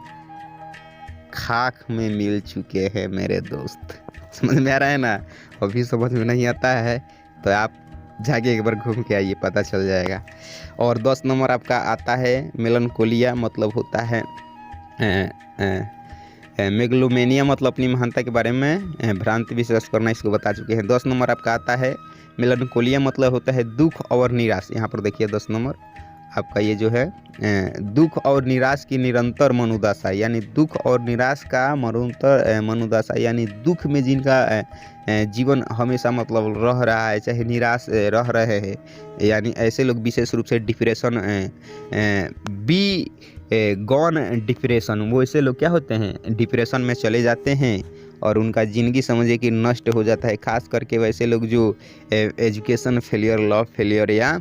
खाक में मिल चुके हैं मेरे दोस्त। समझ में आ रहा है ना? अभी समझ में नहीं आता है तो आप जाके एक बार घूम के आइए, पता चल जाएगा। और 10 नंबर आपका आता है मेलनकोलिया, मतलब होता है मेगलोमेनिया, मतलब अपनी महानता के बारे में भ्रांति विश्वास करना, इसको बता चुके हैं। 10 नंबर आपका आता है मेलनकोलिया, मतलब होता है दुख और निराश। यहाँ पर देखिए 10 नंबर आपका ये जो है दुख और निराश की निरंतर मनोदशा, यानी दुख और निराश का निरंतर मनोदशा, यानी दुख में जिनका जीवन हमेशा मतलब रह रहा है, चाहे निराश रह रहे हैं, यानी ऐसे लोग विशेष रूप से डिप्रेशन गॉन डिप्रेशन, वो ऐसे लोग क्या होते हैं, डिप्रेशन में चले जाते हैं और उनका ज़िंदगी समझिए कि नष्ट हो जाता है। खास करके वैसे लोग जो एजुकेशन फेलियर, लव फेलियर या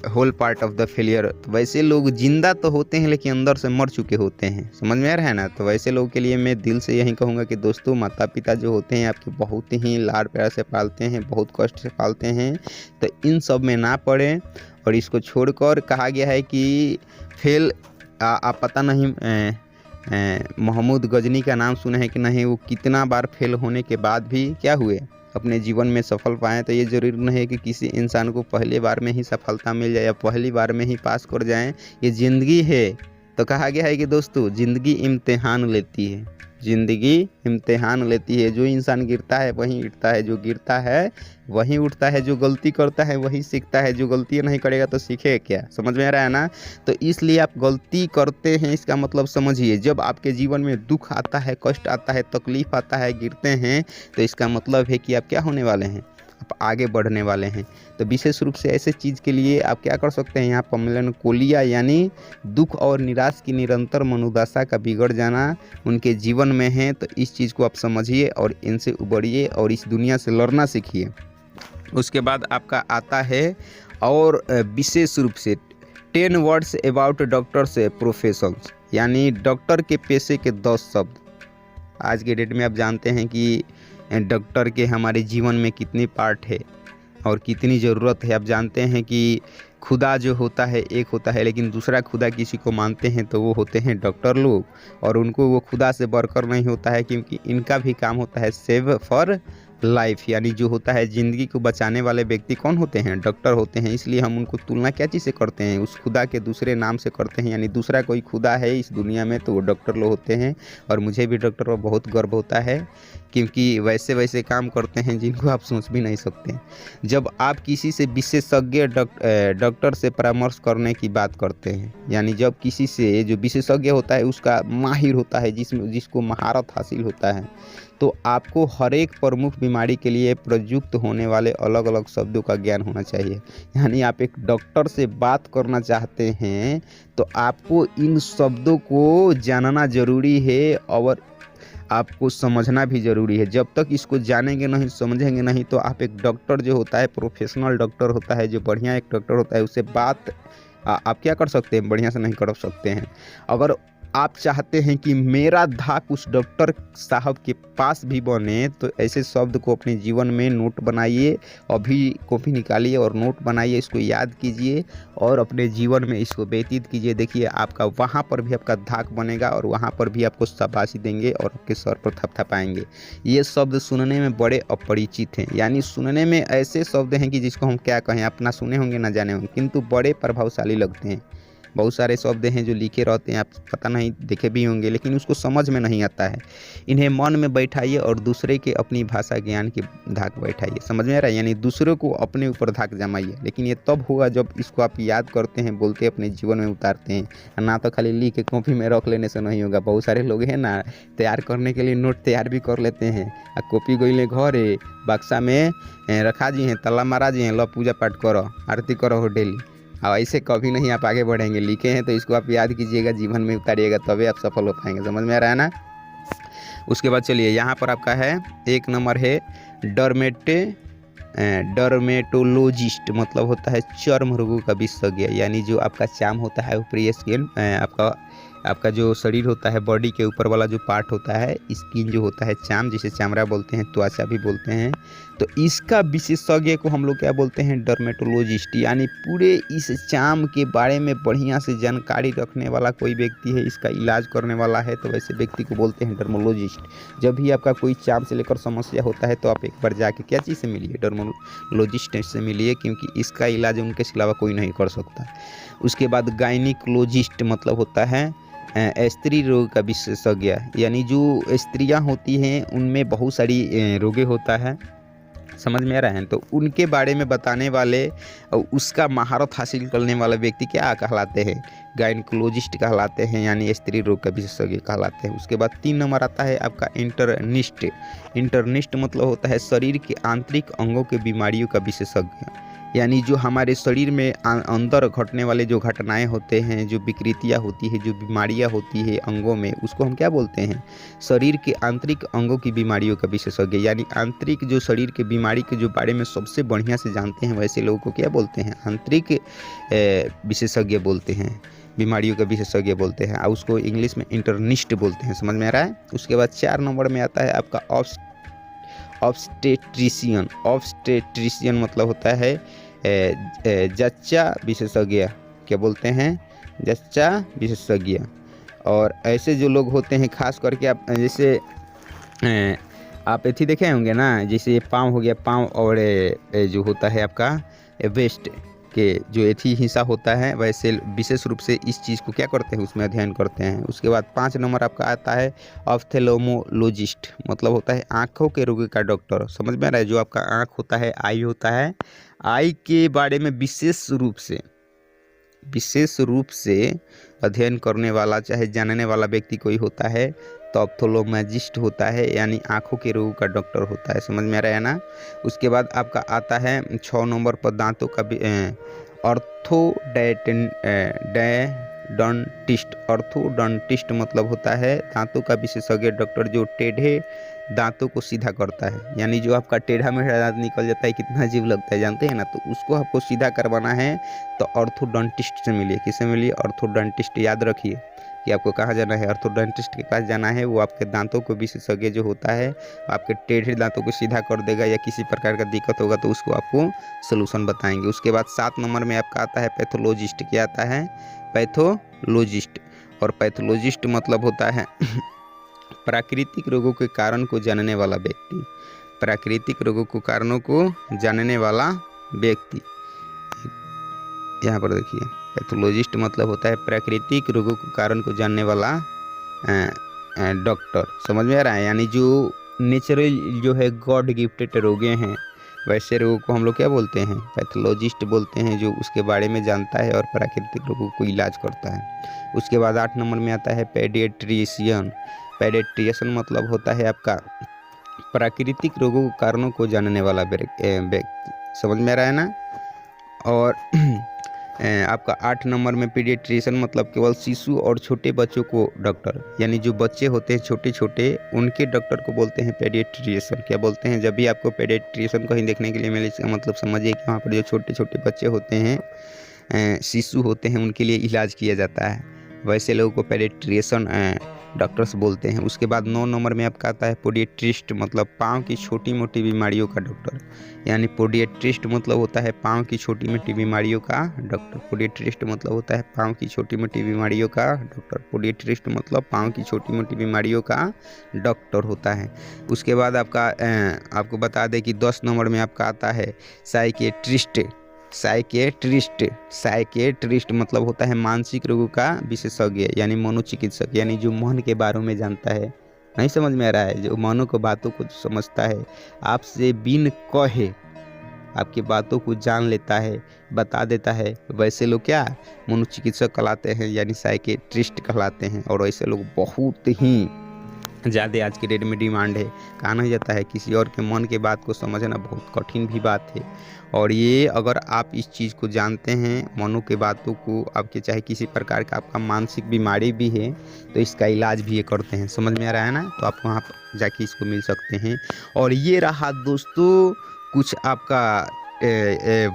whole part of the failure, वैसे लोग जिंदा तो होते हैं लेकिन अंदर से मर चुके होते हैं। समझ में आ रहा है ना? तो वैसे लोगों के लिए मैं दिल से यही कहूँगा कि दोस्तों, माता पिता जो होते हैं आपके बहुत ही लाड प्यार से पालते हैं, बहुत कष्ट से पालते हैं, तो इन सब में ना पड़े। और इसको छोड़कर कहा गया है कि फेल, आप पता नहीं महमूद गजनी का नाम सुने हैं कि नहीं, वो कितना बार फेल होने के बाद भी क्या हुए, अपने जीवन में सफल पाएँ। तो ये ज़रूरी नहीं है कि किसी इंसान को पहली बार में ही सफलता मिल जाए या पहली बार में ही पास कर जाएं, ये ज़िंदगी है। तो कहा गया है कि दोस्तों, ज़िंदगी इम्तिहान लेती है, ज़िंदगी इम्तिहान लेती है। जो इंसान गिरता है वहीं उठता है, जो गिरता है वहीं उठता है, जो गलती करता है वही सीखता है, जो गलती नहीं करेगा तो सीखे क्या? समझ में आ रहा है ना? तो इसलिए आप गलती करते हैं, इसका मतलब समझिए, जब आपके जीवन में दुख आता है, कष्ट आता है, तकलीफ आता है, गिरते हैं, तो इसका मतलब है कि आप क्या होने वाले हैं, आप आगे बढ़ने वाले हैं। तो विशेष रूप से ऐसे चीज़ के लिए आप क्या कर सकते हैं, यहाँ पर मेलनकोलिया यानी दुख और निराश की निरंतर मनोदशा का बिगड़ जाना उनके जीवन में है। तो इस चीज़ को आप समझिए और इनसे उबरिए और इस दुनिया से लड़ना सीखिए। उसके बाद आपका आता है और विशेष रूप से 10 वर्ड्स अबाउट डॉक्टर्स प्रोफेशंस, यानी डॉक्टर के पेशे के 10 शब्द। आज के डेट में आप जानते हैं कि डॉक्टर के हमारे जीवन में कितने पार्ट है और कितनी ज़रूरत है। आप जानते हैं कि खुदा जो होता है एक होता है, लेकिन दूसरा खुदा किसी को मानते हैं तो वो होते हैं डॉक्टर लोग, और उनको वो खुदा से बढ़कर नहीं होता है, क्योंकि इनका भी काम होता है सेव फॉर लाइफ, यानी जो होता है ज़िंदगी को बचाने वाले व्यक्ति कौन होते हैं? डॉक्टर होते हैं। इसलिए हम उनको तुलना क्या चीज़ से करते हैं? उस खुदा के दूसरे नाम से करते हैं, यानी दूसरा कोई खुदा है इस दुनिया में तो वो डॉक्टर लोग होते हैं। और मुझे भी डॉक्टर पर बहुत गर्व होता है, क्योंकि वैसे वैसे काम करते हैं जिनको आप सोच भी नहीं सकते। जब आप किसी से विशेषज्ञ डॉक्टर से परामर्श करने की बात करते हैं, यानी जब किसी से जो विशेषज्ञ होता है उसका माहिर होता है, जिसको महारत हासिल होता है, तो आपको हर एक प्रमुख बीमारी के लिए प्रयुक्त होने वाले अलग अलग शब्दों का ज्ञान होना चाहिए। यानी आप एक डॉक्टर से बात करना चाहते हैं तो आपको इन शब्दों को जानना ज़रूरी है और आपको समझना भी ज़रूरी है। जब तक इसको जानेंगे नहीं, समझेंगे नहीं, तो आप एक डॉक्टर जो होता है, प्रोफेशनल डॉक्टर होता है, जो बढ़िया एक डॉक्टर होता है, उससे बात आप क्या कर सकते हैं? बढ़िया से नहीं कर सकते हैं। अगर आप चाहते हैं कि मेरा धाक उस डॉक्टर साहब के पास भी बने, तो ऐसे शब्द को अपने जीवन में नोट बनाइए, अभी कॉपी निकालिए और नोट बनाइए, इसको याद कीजिए और अपने जीवन में इसको व्यतीत कीजिए। देखिए आपका वहाँ पर भी आपका धाक बनेगा और वहाँ पर भी आपको शाबाशी देंगे और आपके सर पर थपथपाएंगे। ये शब्द सुनने में बड़े अपरिचित हैं, यानी सुनने में ऐसे शब्द हैं कि जिसको हम क्या कहें, अपना सुने होंगे ना जाने होंगे, किंतु बड़े प्रभावशाली लगते हैं। बहुत सारे शब्द हैं जो लिखे रहते हैं, आप पता नहीं देखे भी होंगे, लेकिन उसको समझ में नहीं आता है। इन्हें मन में बैठाइए और दूसरे के अपनी भाषा ज्ञान की धाक बैठाइए। समझ में आ रहा है? यानी दूसरों को अपने ऊपर धाक जमाइए, लेकिन ये तब होगा जब इसको आप याद करते हैं, बोलते हैं, अपने जीवन में उतारते हैं, ना तो खाली लिख के कॉपी में रख लेने से नहीं होगा। बहुत सारे लोग हैं ना, तैयार करने के लिए नोट तैयार भी कर लेते हैं, कॉपी गईले घर बक्सा में रखा जी हैं, ताला मारा जी हैं, लो पूजा पाठ करो, आरती करो हो डेली। और ऐसे कभी नहीं आप आगे बढ़ेंगे। लिखे हैं तो इसको आप याद कीजिएगा, जीवन में उतारिएगा, तभी आप सफल हो पाएंगे। समझ में आ रहा है ना? उसके बाद चलिए यहाँ पर आपका है 1 नंबर है डर्मेटोलॉजिस्ट, मतलब होता है चर्म रोगों का विशेषज्ञ। यानी जो आपका चाम होता है, ऊपरी स्किन, आपका जो शरीर होता है, बॉडी के ऊपर वाला जो पार्ट होता है, स्किन जो होता है, चाम, जिसे चामड़ा बोलते हैं, त्वचा भी बोलते हैं, तो इसका विशेषज्ञ को हम लोग क्या बोलते हैं? डर्मेटोलॉजिस्ट। यानी पूरे इस चाम के बारे में बढ़िया से जानकारी रखने वाला कोई व्यक्ति है, इसका इलाज करने वाला है, तो वैसे व्यक्ति को बोलते हैं डर्मोलॉजिस्ट। जब भी आपका कोई चाम से लेकर समस्या होता है तो आप एक बार जाके क्या चीज़ से मिलिए? डर्मोलॉजिस्ट से मिलिए, क्योंकि इसका इलाज उनके सिवा कोई नहीं कर सकता। उसके बाद गायनिकोलॉजिस्ट, मतलब होता है स्त्री रोग का विशेषज्ञ। यानी जो स्त्रियां होती हैं उनमें बहुत सारी रोगे होता है, समझ में आ रहा है? तो उनके बारे में बताने वाले और उसका महारत हासिल करने वाला व्यक्ति क्या कहलाते हैं? गायनिकोलॉजिस्ट कहलाते हैं, यानी स्त्री रोग का विशेषज्ञ कहलाते हैं। उसके बाद 3 नंबर आता है आपका इंटर्निस्ट। इंटर्निस्ट मतलब होता है शरीर के आंतरिक अंगों के बीमारियों का विशेषज्ञ। यानी जो हमारे शरीर में अंदर घटने वाले जो घटनाएं होते हैं, जो विकृतियां होती है, जो बीमारियां होती है अंगों में, उसको हम क्या बोलते हैं? शरीर के आंतरिक अंगों की बीमारियों का विशेषज्ञ। यानी आंतरिक जो शरीर के बीमारी के जो बारे में सबसे बढ़िया से जानते हैं, वैसे लोगों को क्या बोलते हैं? आंतरिक विशेषज्ञ बोलते हैं, बीमारियों का विशेषज्ञ बोलते हैं, और उसको इंग्लिश में इंटर्निस्ट बोलते हैं। समझ में आ रहा है? उसके बाद 4 नंबर में आता है आपका ऑब्स्टेट्रिशियन। ऑब्स्टेट्रिशियन मतलब होता है जच्चा विशेषज्ञ। क्या बोलते हैं? जच्चा विशेषज्ञ। और ऐसे जो लोग होते हैं, खास करके आप जैसे आप एथी देखे होंगे ना, जैसे पाँव हो गया, पाँव, और जो होता है आपका वेस्ट के जो एथी हिस्सा होता है, वैसे विशेष रूप से इस चीज़ को क्या करते हैं? उसमें अध्ययन करते हैं। उसके बाद 5 नंबर आपका आता है ऑफ्थेल्मोलॉजिस्ट, मतलब होता है आँखों के रोग का डॉक्टर। समझ में आ रहा है? जो आपका आँख होता है, आई होता है, आई के बारे में विशेष रूप से अध्ययन करने वाला, चाहे जानने वाला व्यक्ति कोई होता है तो ऑप्थेल्मोलॉजिस्ट होता है, यानी आँखों के रोग का डॉक्टर होता है। समझ में आ रहा है ना? उसके बाद आपका आता है 6 नंबर पर दांतों का ऑर्थोडोंटिस्ट। ऑर्थोडोंटिस्ट मतलब होता है दांतों का विशेषज्ञ डॉक्टर, जो टेढ़े दांतों को सीधा करता है। यानी जो आपका टेढ़ा मेढ़ा दांत निकल जाता है, कितना अजीब लगता है जानते हैं ना, तो उसको आपको सीधा करवाना है तो ऑर्थोडोंटिस्ट से मिलिए। किससे मिलिए? ऑर्थोडोंटिस्ट। याद रखिए कि आपको कहाँ जाना है, ऑर्थोडोंटिस्ट के पास जाना है। वो आपके दांतों को विशेषज्ञ जो होता है, आपके टेढ़े दांतों को सीधा कर देगा, या किसी प्रकार का दिक्कत होगा तो उसको आपको सोल्यूशन बताएंगे। उसके बाद 7 नंबर में आपका आता है पैथोलॉजिस्ट। क्या आता है? पैथोलॉजिस्ट। और पैथोलॉजिस्ट मतलब होता है प्राकृतिक रोगों के कारण को जानने वाला व्यक्ति। प्राकृतिक रोगों के कारणों को जानने वाला व्यक्ति। यहाँ पर देखिए, पैथोलॉजिस्ट मतलब होता है प्राकृतिक रोगों के कारण को जानने वाला डॉक्टर। समझ में आ रहा है? यानी जो नेचुरल जो है गॉड गिफ्टेड रोगे हैं, वैसे रोगों को हम लोग क्या बोलते हैं? पैथोलॉजिस्ट बोलते हैं, जो उसके बारे में जानता है और प्राकृतिक रोगों को इलाज करता है। उसके बाद 8 नंबर में आता है पेडिएट्रिशियन। पेडिएट्रिशियन मतलब होता है आपका प्राकृतिक रोगों के कारणों को जानने वाला व्यक्ति। समझ में आ रहा है ना? और आपका 8 नंबर में पीडियाट्रिशियन मतलब केवल शिशु और छोटे बच्चों को डॉक्टर, यानी जो बच्चे होते हैं छोटे छोटे, उनके डॉक्टर को बोलते हैं पीडियाट्रिशियन। क्या बोलते हैं? जब भी आपको पीडियाट्रिशियन कहीं देखने के लिए मिले, इसका मतलब समझिए कि वहाँ पर जो छोटे छोटे बच्चे होते हैं, शिशु होते हैं, उनके लिए इलाज किया जाता है। वैसे लोगों को पीडियाट्रिशियन डॉक्टर्स बोलते हैं। उसके बाद 9 नंबर में आपका आता है पोडिएट्रिस्ट, मतलब पाँव की छोटी मोटी बीमारियों का डॉक्टर। यानी पोडिएट्रिस्ट मतलब होता है पाँव की छोटी मोटी बीमारियों का डॉक्टर। पोडिएट्रिस्ट मतलब होता है पाँव की छोटी मोटी बीमारियों का डॉक्टर। पोडिएट्रिस्ट मतलब पाँव की छोटी मोटी बीमारियों का डॉक्टर होता है। उसके बाद आपको बता दें कि 10 नंबर में आपका आता है साइकियाट्रिस्ट। साइकियाट्रिस्ट मतलब होता है मानसिक रोगों का विशेषज्ञ, यानी मनोचिकित्सक, यानी जो मन के बारे में जानता है। नहीं समझ में आ रहा है? जो मनो को बातों को समझता है, आपसे बिन कहे आपकी बातों को जान लेता है, बता देता है, वैसे लोग क्या मनोचिकित्सक कहलाते हैं, यानी साइकियाट्रिस्ट कहलाते हैं। और ऐसे लोग बहुत ही ज़्यादा आज के डेट में डिमांड है। कहा नहीं जाता है, किसी और के मन के बात को समझना बहुत कठिन भी बात है। और ये अगर आप इस चीज़ को जानते हैं, मनो के बातों को, आपके चाहे किसी प्रकार का आपका मानसिक बीमारी भी है तो इसका इलाज भी ये करते हैं। समझ में आ रहा है ना? तो आप वहाँ पर जाके इसको मिल सकते हैं। और ये रहा दोस्तों कुछ आपका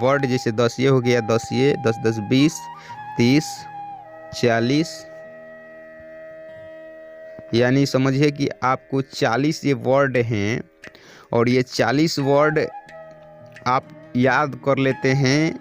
वर्ड, जैसे 10 ये हो गया, 10 ये, 10 10 20 30 40, यानी समझिए कि आपको 40 ये वर्ड हैं। और ये 40 वर्ड आप याद कर लेते हैं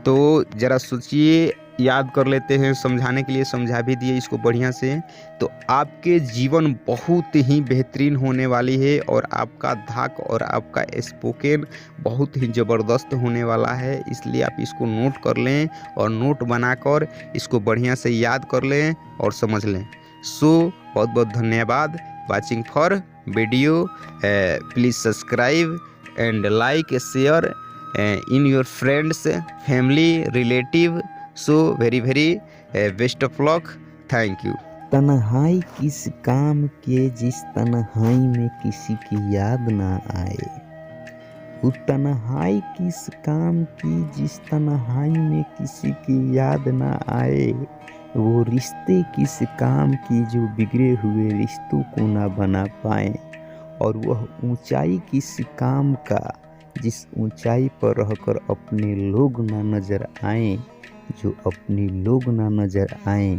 तो ज़रा सोचिए, याद कर लेते हैं। समझाने के लिए समझा भी दिए इसको बढ़िया से, तो आपके जीवन बहुत ही बेहतरीन होने वाली है। और आपका धाक और आपका स्पोकन बहुत ही ज़बरदस्त होने वाला है। इसलिए आप इसको नोट कर लें और नोट बनाकर इसको बढ़िया से याद कर लें और समझ लें। सो बहुत बहुत धन्यवाद watching for video. Please subscribe and like share in your friends family relative. So very best of luck. Thank you. तन्हाई किस काम के जिस तन्हाई में किसी की याद ना आए। वो तन्हाई किस काम की जिस तन्हाई में किसी की याद ना आए। वो रिश्ते किस काम की जो बिगड़े हुए रिश्तों को ना बना पाए। और वह ऊंचाई किस काम का जिस ऊंचाई पर रहकर अपने लोग ना नजर आए, जो अपने लोग ना नजर आए।